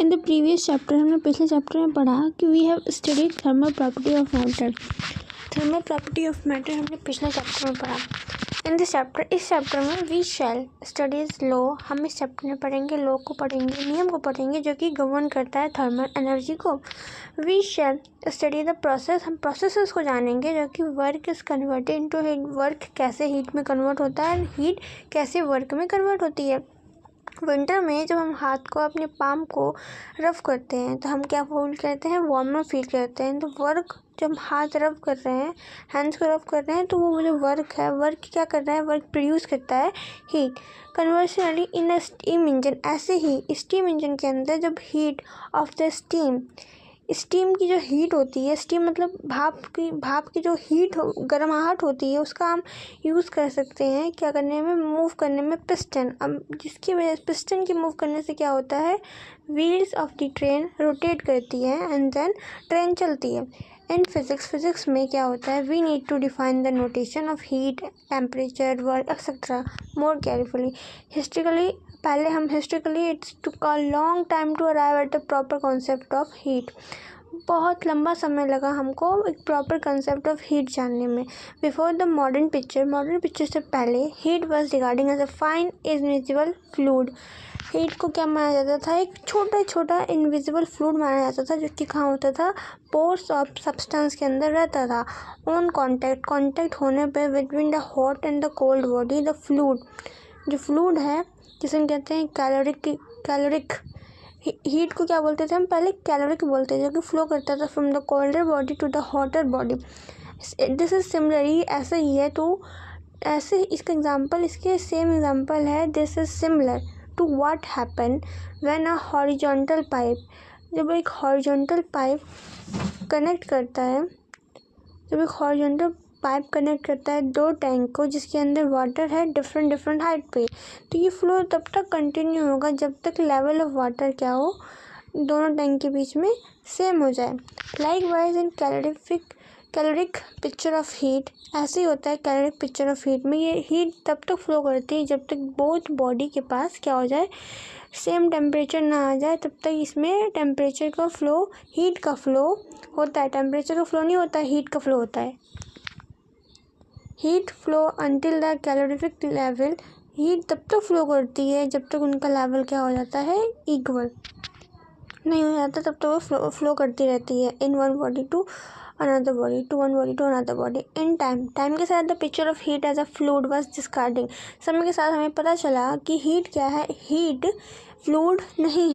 In the previous chapter हमने पिछले chapter में पढ़ा कि we have studied thermal property of matter. Thermal property of matter हमने पिछले चैप्टर में पढ़ा। इन दिस चैप्टर, इस चैप्टर में वी शैल स्टडीज लॉ। हम इस चैप्टर में पढ़ेंगे लॉ को, पढ़ेंगे नियम को, पढ़ेंगे जो कि गवर्न करता है थर्मल एनर्जी को। We shall study the process. हम प्रोसेसेस को जानेंगे जो कि work is converted into heat. Work कैसे हीट में कन्वर्ट होता है, हीट कैसे वर्क में कन्वर्ट होती है। विंटर में जब हम हाथ को, अपने पाम को रफ करते हैं तो हम क्या फील करते हैं, वार्मर फील करते हैं। तो वर्क, जब हम हाथ रफ कर रहे हैं, हैंड्स को रफ कर रहे हैं, तो वो जो वर्क है, वर्क क्या कर रहा है, वर्क प्रोड्यूस करता है हीट। कन्वर्शनली इन अ स्टीम इंजन, ऐसे ही स्टीम इंजन के अंदर जब हीट ऑफ द स्टीम की जो हीट होती है, स्टीम मतलब भाप की जो हीट गर्माहट होती है, उसका हम यूज़ कर सकते हैं क्या करने में, मूव करने में पिस्टन। अब जिसकी वजह से पिस्टन के मूव करने से क्या होता है, wheels of the train rotate करती है एंड देन ट्रेन चलती है। इन फिजिक्स में क्या होता है, we need to define the notation of heat, temperature, work etcetera more carefully. Historically it's took a long time to arrive at the proper concept of heat. बहुत लंबा समय लगा हमको एक प्रॉपर कंसेप्ट ऑफ हीट जानने में। Before the modern picture से पहले heat was regarding as a fine invisible fluid. Heat को क्या माना जाता था, एक छोटा इनविजिबल फ्लूइड माना जाता था, जो कि कहाँ होता था, पोर्स ऑफ सब्सटेंस के अंदर रहता था। ऑन कॉन्टैक्ट होने पे between the hot and the cold body, the fluid, जो फ्लूइड है जिसे हम कहते हैं कैलोरिक। हीट को क्या बोलते थे हम, पहले कैलोरिक बोलते थे, जो कि फ्लो करता था from the colder body to the hotter body. This is similarly, ऐसा ही है, तो ऐसे इसका एग्जांपल, इसके सेम एग्जांपल है, this is similar to what happen when a horizontal pipe, जब एक हॉरिजॉन्टल पाइप कनेक्ट करता है दो टैंक को, जिसके अंदर वाटर है डिफरेंट हाइट पे। तो ये फ्लो तब तक कंटिन्यू होगा जब तक लेवल ऑफ वाटर क्या हो, दोनों टैंक के बीच में सेम हो जाए। Likewise in caloric picture of heat, ऐसे ही होता है कैलोरिक पिक्चर ऑफ हीट में। ये हीट तब तक फ्लो करती है जब तक बोथ बॉडी के पास क्या हो जाए, सेम टेम्परेचर ना आ जाए, तब तक इसमें टेम्परेचर का फ्लो, हीट का फ्लो होता है। टेम्परेचर का फ्लो नहीं होता है, हीट का फ्लो होता है। Heat flow until the calorific level, heat तब तक फ्लो करती है जब तक उनका लेवल क्या हो जाता है, इक्वल नहीं हो जाता, तब तक वो फ्लो करती रहती है। In one body to another body, to one body to another body. In time के साथ the picture of heat as a fluid was discarding. समय के साथ हमें पता चला कि हीट क्या है, हीट फ्लूइड नहीं